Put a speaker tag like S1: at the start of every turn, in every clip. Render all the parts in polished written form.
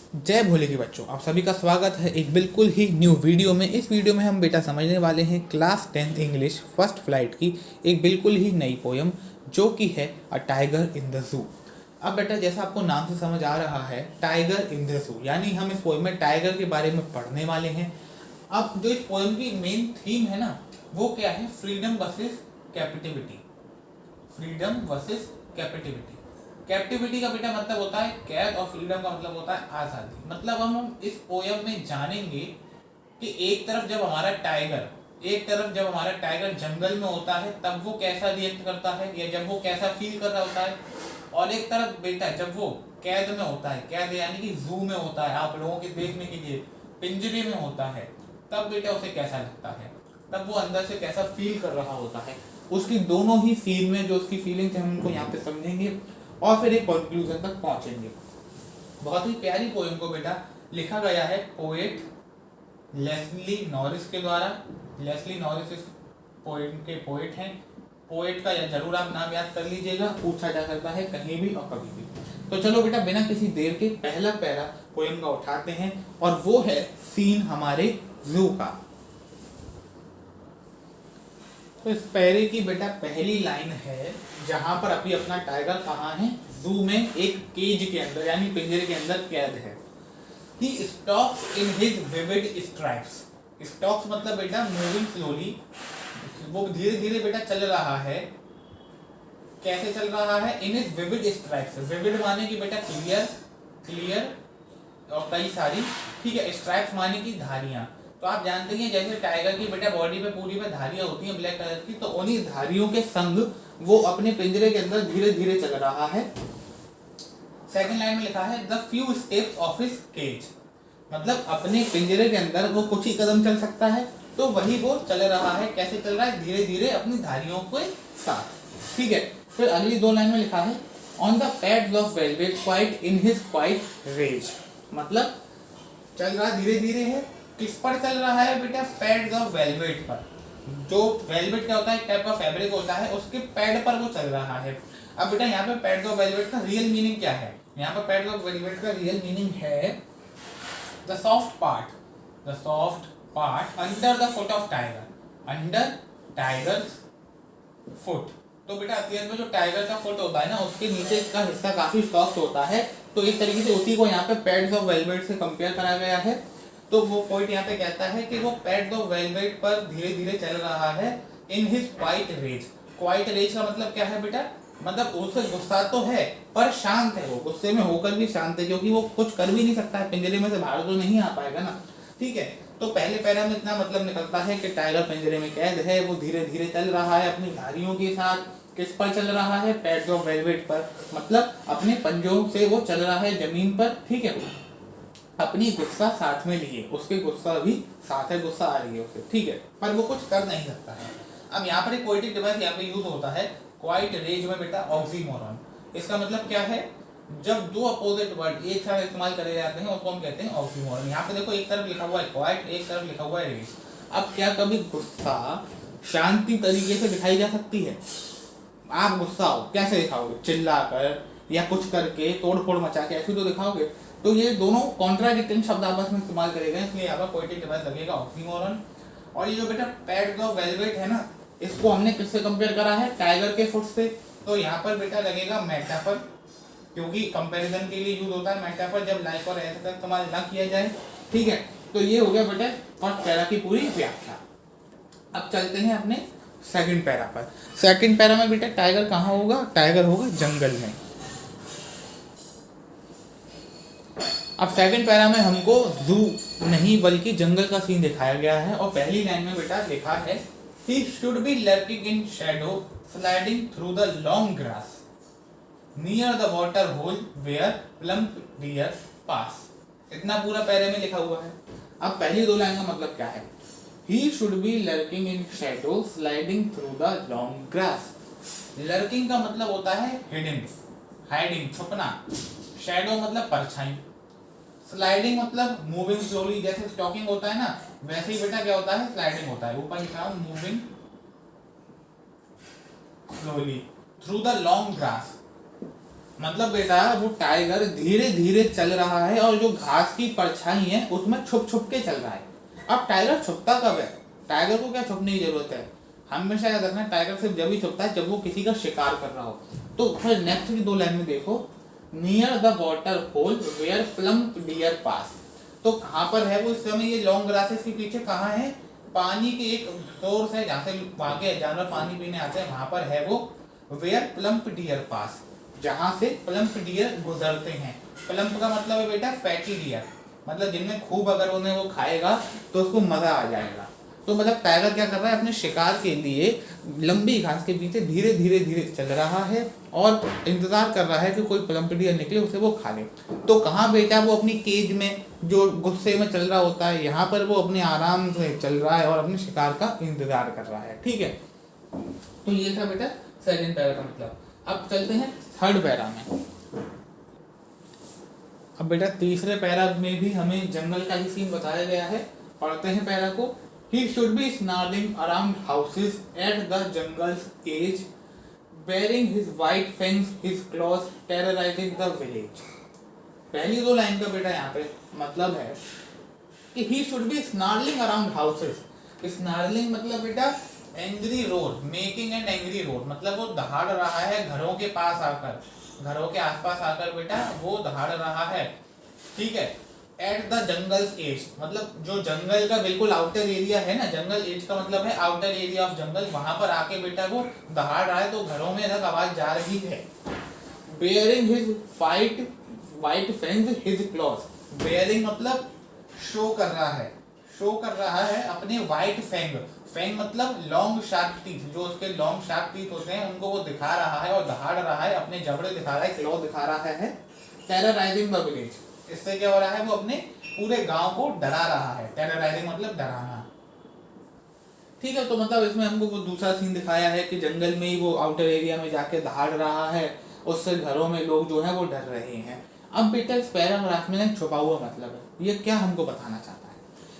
S1: जय भोले की बच्चों, आप सभी का स्वागत है एक बिल्कुल ही न्यू वीडियो में। इस वीडियो में हम बेटा समझने वाले हैं क्लास 10 इंग्लिश फर्स्ट फ्लाइट की एक बिल्कुल ही नई पोयम जो कि है a tiger in the zoo. अब बेटा जैसा आपको नाम से समझ आ रहा है, टाइगर इन द जू, यानी हम इस पोयम में टाइगर के बारे में पढ़ने वाले हैं। अब जो इस पोयम की मेन थीम है ना, वो क्या है? Freedom versus captivity. Freedom versus captivity. Captivity का बेटा मतलब होता है कैद और फ्रीडम का मतलब होता है आज़ादी। मतलब हम इस पोयम में जानेंगे कि एक तरफ जब हमारा टाइगर जंगल में होता है तब वो कैसा रिएक्ट करता है या जब वो कैसा फील कर रहा होता है, और एक तरफ बेटा जब वो कैद में होता है, कैद यानी कि जू में होता है, आप लोगों के देखने के लिए पिंजरे में होता है, तब बेटा उसे कैसा लगता है, तब वो अंदर से कैसा फील कर रहा होता है। उसकी दोनों ही सीन में जो उसकी फीलिंग्स है हम उनको यहाँ पे समझेंगे और फिर एक कंक्लूजन तक पहुंचेंगे। बहुत ही प्यारी पोएम को बेटा लिखा गया है पोएट लेस्ली नॉरिस के द्वारा। लेस्ली नॉरिस इस पोएम के पोएट हैं। पोएट का जरूर आप नाम याद कर लीजिएगा, पूछा जा सकता है कहीं भी और कभी भी। तो चलो बेटा बिना किसी देर के पहला पैरा पोएम का उठाते हैं और वो है सीन हमारे जू का। तो इस पैरे की बेटा पहली लाइन है जहां पर अभी अपना टाइगर कहाँ है? जू में एक केज के अंदर यानी पिंजरे के अंदर कैद है। He stalks in his vivid stripes. Stalks मतलब बेटा मूविंग स्लोली, वो धीरे धीरे बेटा चल रहा है। कैसे चल रहा है? In his vivid stripes. Vivid माने की बेटा क्लियर, क्लियर और कई सारी, ठीक है। स्ट्राइप्स माने की धारियां। तो आप जानते हैं जैसे टाइगर की बेटा बॉडी पे पूरी पे धारियां होती हैं ब्लैक कलर की, तो उन्हीं धारियों के संग वो अपने पिंजरे के अंदर धीरे धीरे चल रहा है। सेकंड लाइन में लिखा है the few steps of his cage, मतलब अपने पिंजरे के अंदर वो कुछ ही कदम चल सकता है, तो वही वो चल रहा है। कैसे चल रहा है? धीरे धीरे अपनी धारियों के साथ, ठीक है। फिर अगली दो लाइन में लिखा है on the pads of velvet quiet in his quiet rage, मतलब चल रहा धीरे धीरे है। किस पर चल रहा है बेटा? पैड्स ऑफ वेलवेट पर। जो वेलवेट क्या होता है? एक टाइप का फैब्रिक होता है, उसके पैड पर वो चल रहा है। अब बेटा यहाँ पे पैड्स ऑफ वेलवेट का रियल मीनिंग क्या है? यहाँ पर पैड्स ऑफ वेलवेट का रियल मीनिंग है the soft part under the foot of tiger, under tigers foot. तो बेटा असलियत में जो टाइगर का फुट होता है ना, उसके नीचे का हिस्सा काफी सॉफ्ट होता है, तो एक तरीके से उसी को यहाँ पे पैड्स ऑफ वेलवेट से कंपेयर करा गया है। तो वो पॉइंट यहाँ पे कहता है कि वो पैड्स ऑफ वेलवेट पर धीरे धीरे चल रहा है in his quiet rage. Quiet rage का मतलब क्या है बेटा? मतलब उससे गुस्सा तो है पर शांत है, वो गुस्से में होकर भी शांत है, क्योंकि वो कुछ कर भी नहीं सकता है, पिंजरे में से बाहर तो नहीं आ पाएगा ना, ठीक है। तो पहले पैरा में इतना मतलब निकलता है कि टाइगर पिंजरे में कैद है, वो धीरे धीरे चल रहा है अपनी धारियों के साथ। किस पर चल रहा है? पैड्स ऑफ वेलवेट पर, मतलब अपने पंजों से वो चल रहा है जमीन पर, ठीक है। अपनी गुस्सा साथ में लिए, उसके गुस्सा भी साथ है, गुस्सा आ रही है उसे, ठीक है, पर वो कुछ कर नहीं सकता है। अब यहाँ पर एक पोएटिक डिवाइस यहाँ पे यूज होता है क्वाइट रेज में बेटा, ऑक्सीमोरॉन। इसका मतलब क्या है? जब दो अपोजिट वर्ड एक साथ इस्तेमाल करे जाते हैं उसको हम कहते हैं ऑक्सीमोरॉन। यहाँ पे देखो एक तरफ लिखा हुआ है क्वाइट, एक तरफ लिखा हुआ है रेज। अब क्या कभी गुस्सा शांति तरीके से दिखाई जा सकती है? आप गुस्सा हो कैसे दिखाओगे? चिल्ला कर या कुछ करके, तोड़ फोड़ मचा के, ऐसे तो दिखाओगे। तो ये दोनों कॉन्ट्राडिक्टिंग शब्द आपस में इस्तेमाल करेगा, इसलिए यहाँ पर पोएटिक डिवाइस लगेगा ऑक्सीमोरॉन। और ये जो बेटा पैड्स ऑफ वेलवेट है ना, इसको हमने किससे कंपेयर करा है? टाइगर के फुट से। तो यहाँ पर बेटा लगेगा मेटाफर, क्योंकि कंपैरिजन के लिए यूज होता है मेटाफर जब लाइक और ऐसे का इस्तेमाल ना किया जाए, ठीक है। तो ये हो गया बेटा फर्स्ट पैरा की पूरी व्याख्या। अब चलते हैं अपने सेकंड पैरा पर। सेकंड पैरा में बेटा टाइगर कहाँ होगा? टाइगर होगा जंगल में। अब सेकंड पैरा में हमको जू नहीं बल्कि जंगल का सीन दिखाया गया है, और पहली लाइन में बेटा लिखा है He should be lurking in shadow, sliding through the long grass, near the water hole where plump deer pass. इतना पूरा पैरे में लिखा हुआ है। अब पहली दो लाइन का मतलब क्या है? He should be lurking in shadow, sliding through the long grass. Lurking का मतलब होता है hidden, hiding, छुपना। Shadow मतलब परछाई। स्लाइडिंग मतलब मूविंग स्लोली, जैसे स्टॉकिंग होता है ना, वैसे ही बेटा क्या होता है? स्लाइडिंग होता है। ऊपर लिखा है moving slowly through the long grass, मतलब बेटा वो टाइगर धीरे धीरे चल रहा है और जो घास की परछाई है उसमें छुप छुप के चल रहा है। अब टाइगर छुपता कब है? टाइगर को क्या छुपने की जरूरत है? हमेशा याद रखना, टाइगर सिर्फ जब ही छुपता है जब वो किसी का शिकार कर रहा हो। तो फिर नेक्स्ट की 2 लाइन में देखो, near the water hole where plump deer pass. तो कहाँ पर है वो इस समय? ये लॉन्ग ग्रासेस के पीछे कहाँ है? पानी के एक सोर्स है जहाँ से वहाँ के जानवर पानी पीने आते हैं, वहां पर है वो वेयर प्लम्प डियर पास, जहाँ से प्लम्प डियर गुजरते हैं। प्लम्प का मतलब है बेटा फैटी डियर, मतलब जिनमें खूब अगर उन्हें वो खाएगा तो उसको मजा आ जाएगा। तो मतलब टाइगर क्या कर रहा है? अपने शिकार के लिए लंबी घास के पीछे धीरे धीरे धीरे चल रहा है और इंतजार कर रहा है कि कोई प्लम्प डियर निकले उसे वो खा ले। तो कहाँ बेटा? वो अपनी केज में जो गुस्से में चल रहा होता है, यहाँ पर वो अपने आराम से चल रहा है और अपने शिकार का इंतजार कर रहा है। ठीक है, तो ये था बेटा सेकंड पैरा का मतलब। अब चलते हैं थर्ड पैरा में। अब बेटा तीसरे पैरा में भी हमें जंगल का ही सीन बताया गया है। पढ़ते हैं पैरा को। He should be snarling around houses at the jungle's edge, bearing his white fangs, his claws, terrorizing the village. पहली 2 लाइन का बेटा यहाँ पे मतलब है कि he should be snarling around houses. Snarling मतलब बेटा angry road, making and angry road, मतलब वो दहाड़ रहा है घरों के पास आकर, घरों के आसपास आकर बेटा वो दहाड़ रहा है। ठीक है, एट द जंगल्स एज, मतलब जो जंगल का बिल्कुल आउटर एरिया है ना, जंगल एज का मतलब है आउटर एरिया ऑफ जंगल, वहां पर आके बेटा वो दहाड़ रहा है तो घरों में तक आवाज जा रही है। Baring his white fangs his claws, baring मतलब शो कर रहा है, शो कर रहा है अपने वाइट फेंग, फेंग मतलब लॉन्ग शार्प टीथ, जो उसके लॉन्ग शार्प टीथ होते हैं उनको वो दिखा रहा है और दहाड़ रहा है, अपने जबड़े दिखा रहा है, क्लॉ दिखा रहा है। टेरराइजिंग द विलेज, इससे क्या हो रहा है? वो अपने पूरे गांव को डरा रहा है। टेरराइजिंग मतलब डराना। ठीक है, तो मतलब इसमें हमको वो दूसरा सीन दिखाया है कि जंगल में ही वो आउटर एरिया में जाके दहाड़ रहा है, उससे घरों में लोग जो है वो डर रहे हैं। अब बेटा इस पैराग्राफ में छुपा हुआ मतलब है, ये क्या हमको बताना चाहता है?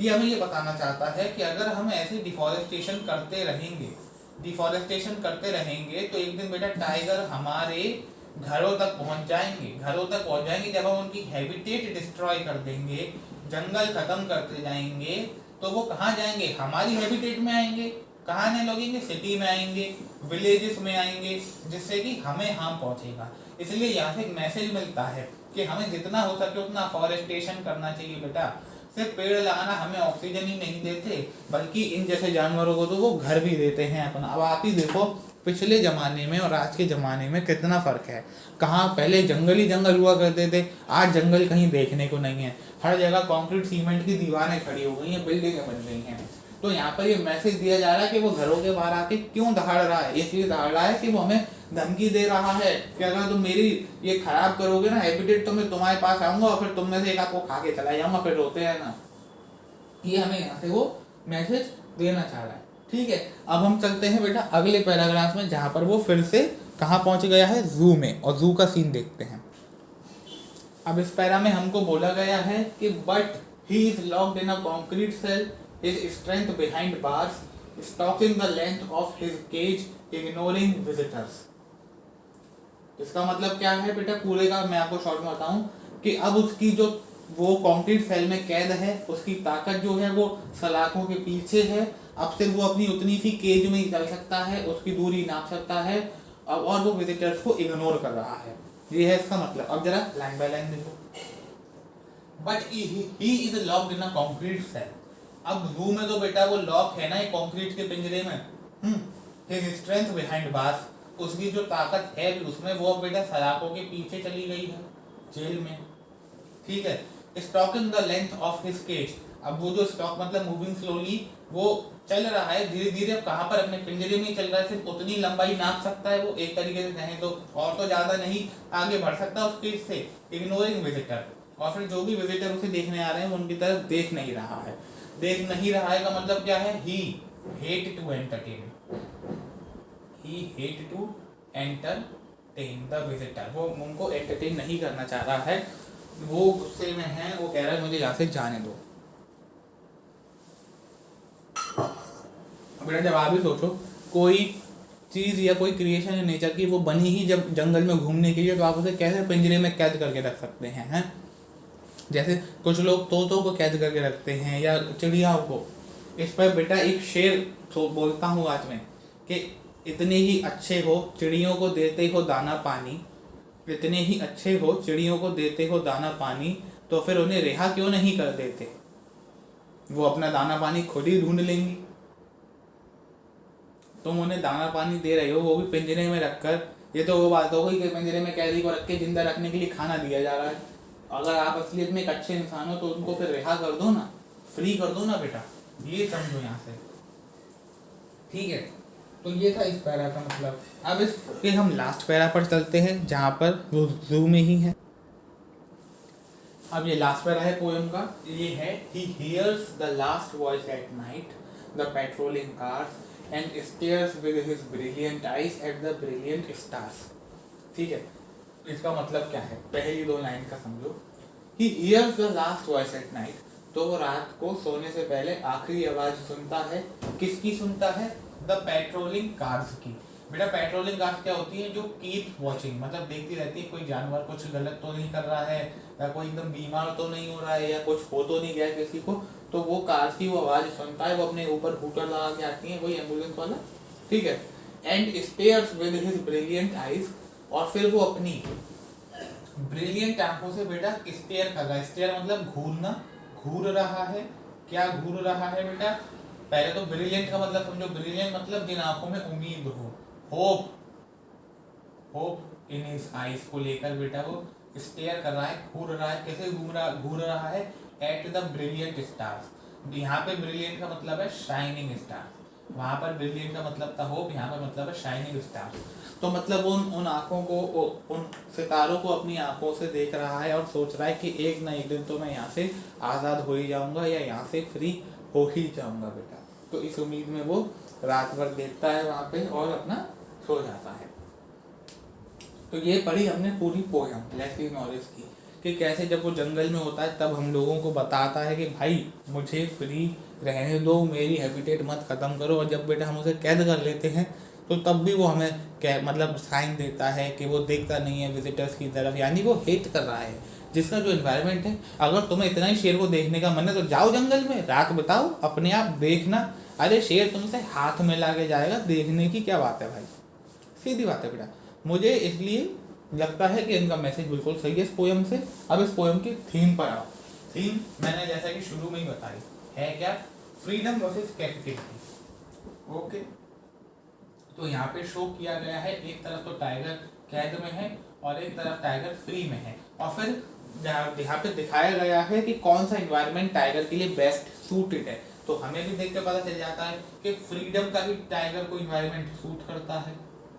S1: ये हमें ये बताना चाहता है कि अगर हम ऐसे डिफॉरेस्टेशन करते रहेंगे, डिफॉरेस्टेशन करते रहेंगे तो एक दिन बेटा टाइगर हमारे घरों तक पहुंच जाएंगे, घरों तक पहुंच जाएंगे। जब हम उनकी हैबिटेट डिस्ट्रॉय कर देंगे, जंगल खत्म करते जाएंगे, तो वो कहाँ जाएंगे? हमारी हैबिटेट में आएंगे। कहाँ आने लगेंगे? सिटी में आएंगे, विलेजेस में आएंगे, जिससे कि हमें हार्म पहुंचेगा। इसलिए यहाँ से एक मैसेज मिलता है कि हमें जितना हो सके उतना फॉरेस्टेशन करना चाहिए बेटा। सिर्फ पेड़ लगाना हमें ऑक्सीजन ही नहीं देते, बल्कि इन जैसे जानवरों को तो वो घर भी देते हैं अपना। अब आप ही देखो पिछले ज़माने में और आज के ज़माने में कितना फ़र्क है। कहाँ पहले जंगल ही जंगल हुआ करते थे, आज जंगल कहीं देखने को नहीं है। हर जगह कंक्रीट सीमेंट की दीवारें खड़ी हो गई हैं, बिल्डिंगें बन गई हैं। तो यहाँ पर ये मैसेज दिया जा रहा है कि वो घरों के बाहर आके क्यों दहाड़ रहा है? इसलिए दहाड़ रहा है कि वो हमें धमकी दे रहा है कि अगर तुम मेरी ये खराब करोगे ना हैबिटेट, तो मैं तुम्हारे पास आऊंगा और फिर तुम में से एक आपको खा के चला जाऊंगा। फिर रोते हैं ना, ये हमें यहाँ से वो मैसेज देना चाह रहा है। ठीक है, अब हम चलते हैं बेटा अगले पैराग्राफ में, जहाँ पर वो फिर से कहाँ पहुँच गया है? जू में, और जू का सीन देखते हैं। अब इस पैरा में हमको बोला गया है कि but he is locked in a concrete cell, his strength behind bars, stalking the length of his cage, ignoring visitors. इसका मतलब क्या है बेटा? पूरे का मैं आपको शॉर्ट में बताऊं कि अब उसकी जो वो कंक्रीट सेल में कैद है, उसकी ताकत जो है वो सलाखों के पीछे है। अब सिर्फ वो अपनी उतनी सी केज में ही चल सकता है, उसकी दूरी नाप सकता है, और वो विजिटर्स को इग्नोर कर रहा है। ये है इसका मतलब। अब जरा लाइन बाय लाइन देखो। But he is locked in a concrete cell. अब जू में तो बेटा वो लॉक है ना एक कंक्रीट के पिंजरे में। हिज स्ट्रेंथ बिहाइंड बार्स, उसकी जो ताकत है उसमें, वो अब बेटा सलाखों के पीछे चली गई है जेल में। ठीक है, stalking the length of his cage. अब वो जो स्टॉक मतलब मूविंग स्लोली, वो चल रहा है धीरे धीरे। अब कहाँ पर? अपने पिंजरे में ही चल रहा है, सिर्फ उतनी लंबाई नाप सकता है वो, एक तरीके से कहें तो, और तो ज्यादा नहीं आगे बढ़ सकता उस केज से। इग्नोरिंग विजिटर, और फिर जो भी विजिटर उसे देखने आ रहे हैं उनकी तरफ देख नहीं रहा है। देख नहीं रहा है का मतलब क्या है? He hate to entertain, he hate to entertain the visitor. वो उनको एंटरटेन नहीं करना चाह रहा है, वो गुस्से में है, वो कह रहा है मुझे यहाँ से जाने दो। बेटा जब आप भी सोचो, कोई चीज़ या कोई क्रिएशन है नेचर की, वो बनी ही जब जंगल में घूमने के लिए, तो आप उसे कैसे पिंजरे में कैद करके रख सकते हैं? जैसे कुछ लोग तोतों को कैद करके रखते हैं या चिड़ियाओं को। इस पर बेटा एक शेर तो बोलता हूँ आज मैं कि इतने ही अच्छे हो चिड़ियों को देते हो दाना पानी, इतने ही अच्छे हो चिड़ियों को देते हो दाना पानी, तो फिर उन्हें रिहा क्यों नहीं कर देते? वो अपना दाना पानी खुद ही ढूंढ लेंगी। तुम उन्हें दाना पानी दे रहे हो, वो भी पिंजरे में रखकर। ये तो वो बात हो गई कि पिंजरे में कैदी को रख के जिंदा रखने के लिए खाना दिया जा रहा है। अगर आप असलियत में एक अच्छे इंसान हो तो उनको फिर रिहा कर दो ना, फ्री कर दो ना बेटा, ये समझो यहाँ से, ठीक है। तो ये था इस पैरा का मतलब। अब इस फिर हम लास्ट पैरा पर चलते हैं जहाँ पर वो जू में ही है। अब ये लास्ट पैरा है पोएम का, ये है he hears the last voice at night the patrolling cars and stares with his brilliant eyes at the brilliant stars। ठीक है, इसका मतलब क्या है? पहली दो लाइन का समझो। He hears the last voice at night, तो वो रात को सोने से पहले आखिरी आवाज सुनता है। किसकी सुनता है? The patrolling cars की। बेटा पेट्रोलिंग कार्स क्या होती है? जो कीप वॉचिंग, मतलब देखती रहती है कोई जानवर कुछ गलत तो नहीं कर रहा है, या कोई एकदम बीमार तो नहीं हो रहा है, या कुछ हो तो नहीं गया किसी को, तो वो कार्स की वो आवाज सुनता है। वो अपने ऊपर हूटर लगा के आती है, वही एम्बुलेंस वाला, ठीक है। And stairs with his brilliant eyes, और फिर वो अपनी ब्रिलियंट आंखों से बेटा स्टेयर कर रहा है। स्टेयर मतलब घूरना, घूर रहा है। क्या घूर रहा है बेटा? पहले तो ब्रिलियंट का मतलब समझो। ब्रिलियंट मतलब जिन आंखों में उम्मीद हो, hope, hope in his eyes को लेकर बेटा वो स्टेयर कर रहा है, घूर रहा है। कैसे घूर रहा है? At the brilliant stars. यहाँ पे ब्रिलियंट का मतलब है शाइनिंग स्टार, वहां पर ब्रिलियंट का मतलब था होप, यहाँ पर मतलब है शाइनिंग स्टार। तो मतलब उन आंखों को, उन सितारों को अपनी आंखों से देख रहा है और सोच रहा है कि एक ना एक दिन तो मैं यहाँ से आज़ाद हो ही जाऊंगा, या यहाँ से फ्री हो ही जाऊंगा बेटा। तो इस उम्मीद में वो रात भर देखता है वहाँ पे और अपना सो जाता है। तो ये पढ़ी हमने पूरी पोएम लेस्ली नॉरिस की, कि कैसे जब वो जंगल में होता है तब हम लोगों को बताता है कि भाई मुझे फ्री रहने दो, मेरी हैबिटेट मत ख़त्म करो। और जब बेटा हम उसे कैद कर लेते हैं तो तब भी वो हमें मतलब साइन देता है कि वो देखता नहीं है विजिटर्स की तरफ, यानी वो हेट कर रहा है जिसका जो एनवायरनमेंट है। अगर तुम्हें इतना ही शेर को देखने का मन है तो जाओ जंगल में, रात बिताओ, अपने आप देखना। अरे शेर तुमसे हाथ में ला के जाएगा, देखने की क्या बात है भाई, सीधी बात है बेटा। मुझे इसलिए लगता है कि इनका मैसेज बिल्कुल सही है इस पोएम से। अब इस पोएम की थीम पर आओ। थीम मैंने जैसा कि शुरू में ही बताई है क्या? Freedom versus कैपिटिविटी। ओके, तो यहाँ पे शो किया गया है, एक तरफ तो टाइगर कैद में है और एक तरफ टाइगर फ्री में है। और फिर यहाँ पे दिखाया गया है कि कौन सा इन्वायरमेंट टाइगर के लिए बेस्ट सूटेड है। तो हमें भी देख के पता चल जाता है कि फ्रीडम का भी टाइगर को इन्वायरमेंट सूट करता है,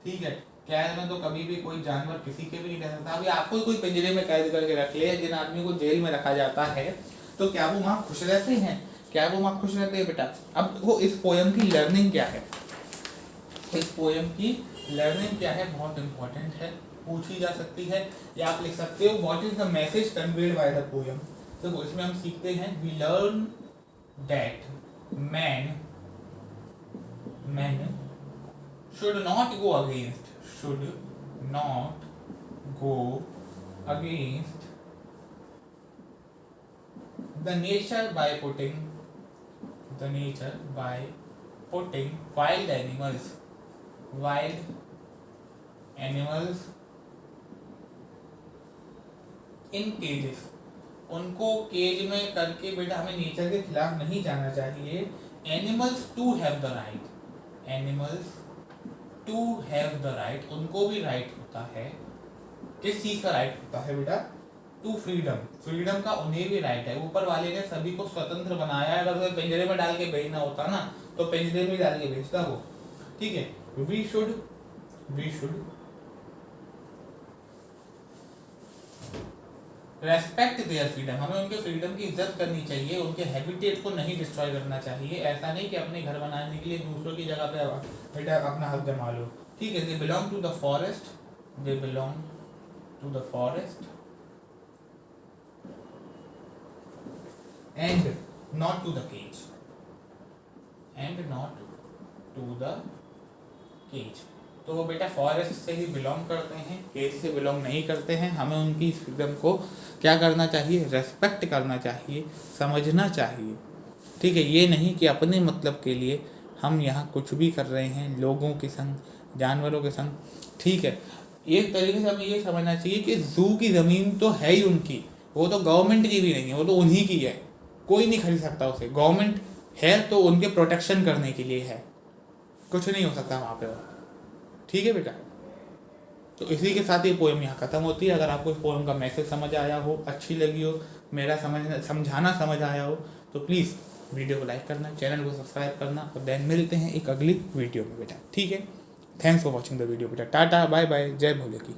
S1: ठीक है। कैद में तो कभी भी कोई जानवर किसी के भी नहीं रह सकता। अभी आपको कोई पिंजरे में कैद करके रख ले, जिन आदमी को जेल में रखा जाता है, तो क्या वो वहाँ खुश रहते हैं? क्या वो वहाँ खुश रहते हैं बेटा? अब वो इस पोएम की लर्निंग क्या है, इस पोएम की लर्निंग क्या है, बहुत इंपॉर्टेंट है, पूछी जा सकती है, या आप लिख सकते हो what is the message conveyed by the poem. तो इसमें हम सीखते हैं we learn that man should not go against the nature by putting wild animals in cages। उनको केज में करके बेटा हमें नेचर के खिलाफ नहीं जाना चाहिए। Animals to have the right, उनको भी राइट होता है। किस चीज का राइट होता है बेटा? टू फ्रीडम का उन्हें भी राइट है। ऊपर वाले ने सभी को स्वतंत्र बनाया है। अगर पिंजरे में डाल के भेजना होता ना तो पिंजरे में डाल के भेजता वो, ठीक है। We should respect their freedom, हमें उनके फ्रीडम की इज्जत करनी चाहिए, उनके हैबिटेट को नहीं डिस्ट्रॉय करना चाहिए। ऐसा नहीं कि अपने घर बनाने के लिए दूसरों की जगह पे बेटा अपना हक जमा लो, ठीक है। They belong to the forest and not to the cage तो वो बेटा फॉरेस्ट से ही बिलोंग करते हैं, केज से बिलोंग नहीं करते हैं। हमें उनकी फ्रीडम को क्या करना चाहिए, रेस्पेक्ट करना चाहिए, समझना चाहिए। ठीक है, ये नहीं कि अपने मतलब के लिए हम यहाँ कुछ भी कर रहे हैं लोगों के संग, जानवरों के संग। ठीक है, एक तरीके से हमें ये समझना चाहिए कि जू की ज़मीन तो है ही उनकी, वो तो गवर्नमेंट की भी नहीं है, वो तो उन्हीं की है, कोई नहीं खरीद सकता उसे। गवर्नमेंट है तो उनके प्रोटेक्शन करने के लिए है, कुछ नहीं हो सकता वहाँ पे। ठीक है बेटा, तो इसी के साथ ये पोएम यहाँ ख़त्म होती है। अगर आपको इस पोएम का मैसेज समझ आया हो, अच्छी लगी हो, मेरा समझाना समझ आया हो, तो प्लीज़ वीडियो को लाइक करना, चैनल को सब्सक्राइब करना, और देन मिलते हैं एक अगली वीडियो में बेटा। ठीक है, thanks for watching the video बेटा। टाटा बाय बाय, जय भोले की।